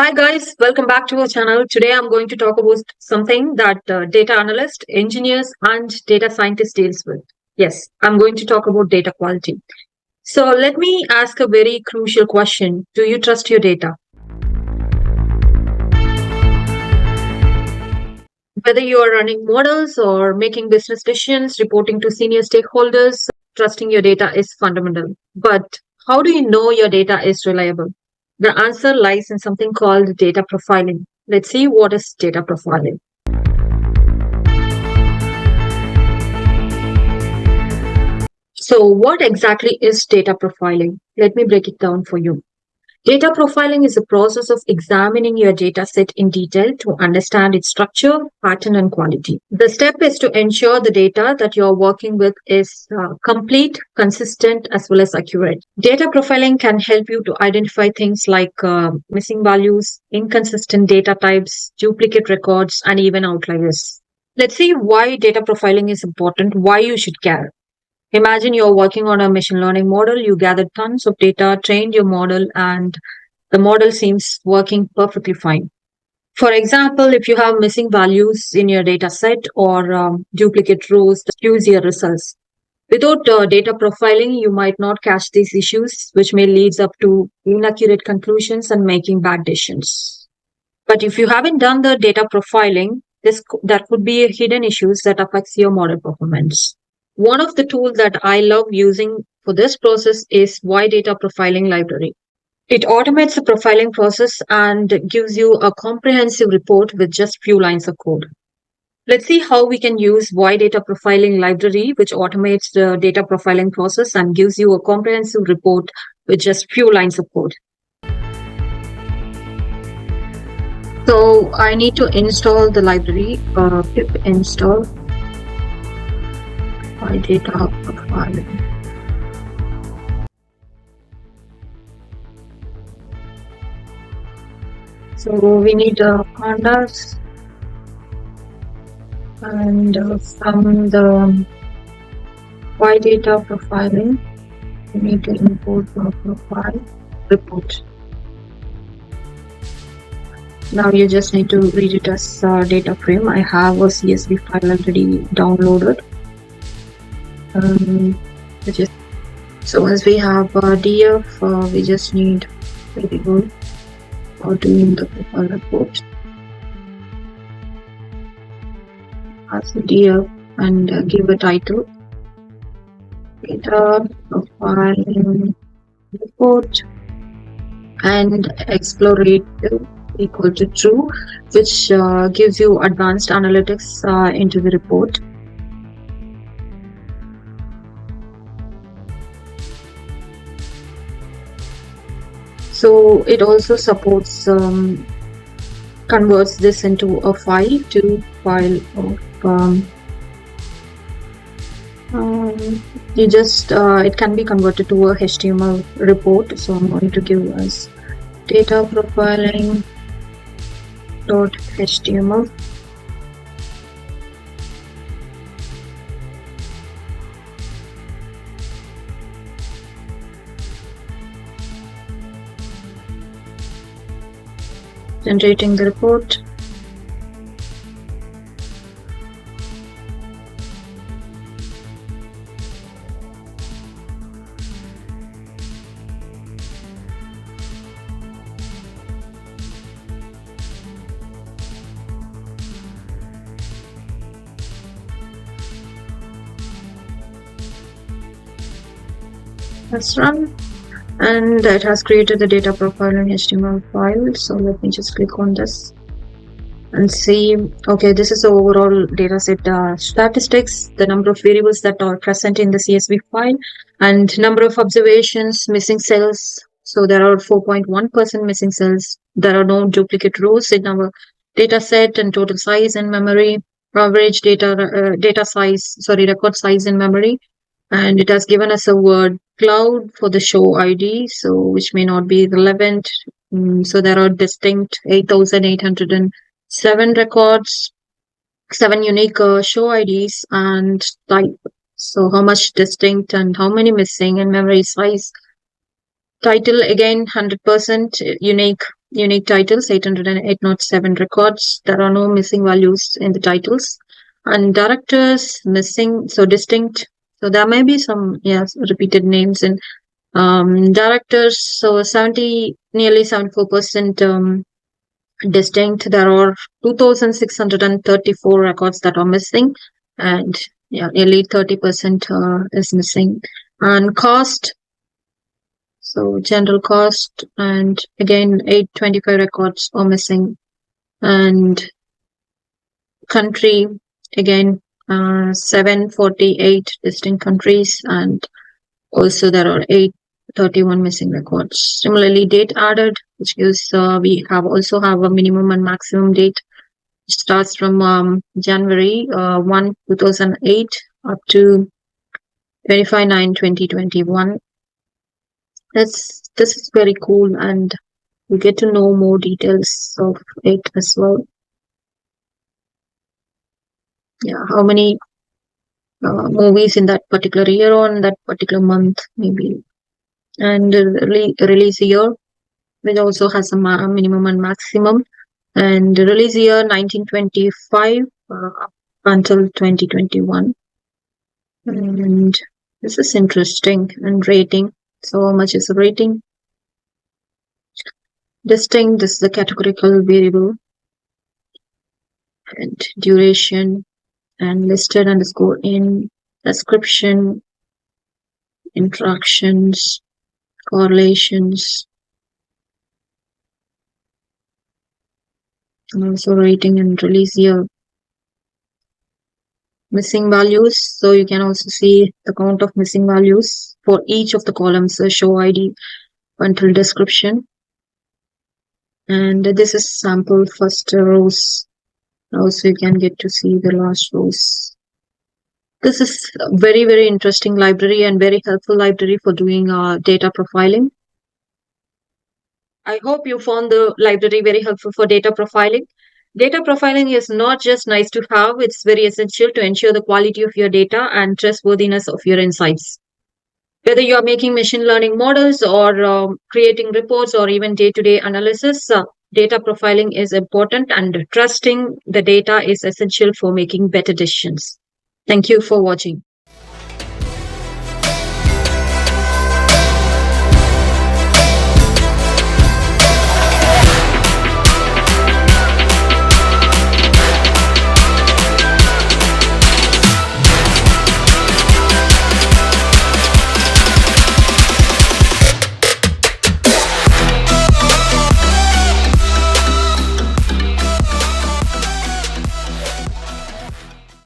Hi guys, welcome back to our channel. Today I'm going to talk about something that data analyst, engineers and data scientists deals with. Yes, I'm going to talk about data quality. So let me ask a very crucial question. Do you trust your data? Whether you are running models or making business decisions, reporting to senior stakeholders, trusting your data is fundamental. But how do you know your data is reliable? The answer lies in something called data profiling. Let's see what is data profiling. So, what exactly is data profiling? Let me break it down for you. Data profiling is a process of examining your data set in detail to understand its structure, pattern, and quality. The step is to ensure the data that you're working with is complete, consistent, as well as accurate. Data profiling can help you to identify things like missing values, inconsistent data types, duplicate records, and even outliers. Let's see why data profiling is important, why you should care. Imagine you're working on a machine learning model, you gathered tons of data, trained your model, and the model seems working perfectly fine. For example, if you have missing values in your data set or duplicate rows that skews your results. Without data profiling, you might not catch these issues, which may lead up to inaccurate conclusions and making bad decisions. But if you haven't done the data profiling, that could be hidden issues that affects your model performance. One of the tools that I love using for this process is Y Data Profiling Library. It automates the profiling process and gives you a comprehensive report with just few lines of code. Let's see how we can use Y Data Profiling Library, which automates the data profiling process and gives you a comprehensive report with just few lines of code. So I need to install the library, pip install Y Data Profiling. So we need pandas and from the Y Data Profiling, we need to import the profile report. Now you just need to read it as data frame. I have a CSV file already downloaded. So as we have DF, we just need very good for doing the profile report. As a DF and give a title. Data profiling report and explorative equal to true, which gives you advanced analytics into the report. So it also supports converts this into a file to file of you just it can be converted to a HTML report. So I'm going to give us data profiling .html. Generating the report. Let's run. And it has created the data profiling HTML file. So let me just click on this and see. Okay, this is the overall data set statistics, the number of variables that are present in the CSV file, and number of observations, missing cells. So there are 4.1% missing cells. There are no duplicate rows in our data set, and total size in memory, average record size in memory. And it has given us a word cloud for the show ID, so which may not be relevant. So there are distinct 8,807 records, 7 unique show IDs, and type. So how much distinct and how many missing, and memory size. Title again 100% unique Unique titles, 807 records. There are no missing values in the titles. And directors missing, so distinct. So there may be some, yes, repeated names in directors. So 70, nearly 74% distinct. There are 2,634 records that are missing, and yeah, nearly 30% is missing. And cost, so general cost, and again 825 records are missing. And country, again 748 distinct countries, and also there are 831 missing records. Similarly, date added, which is we have also have a minimum and maximum date. It starts from January 1, 2008 up to 25/9/2021. This is very cool, and you get to know more details of it as well. Yeah, how many movies in that particular year or in that particular month, maybe. And release year, which also has a minimum and maximum. And the release year 1925 up until 2021. And this is interesting. And rating. So how much is the rating? Distinct, this is the categorical variable. And duration. And listed underscore in. Description. Interactions. Correlations. And also rating and release year. Missing values. So you can also see the count of missing values for each of the columns, show ID until description. And this is sample first rows. Also you can get to see the last rows. This is a very, very interesting library and very helpful library for doing data profiling. I hope you found the library very helpful for data profiling. Data profiling is not just nice to have, it's very essential to ensure the quality of your data and trustworthiness of your insights. Whether you are making machine learning models or creating reports or even day to day analysis, data profiling is important, and trusting the data is essential for making better decisions. Thank you for watching.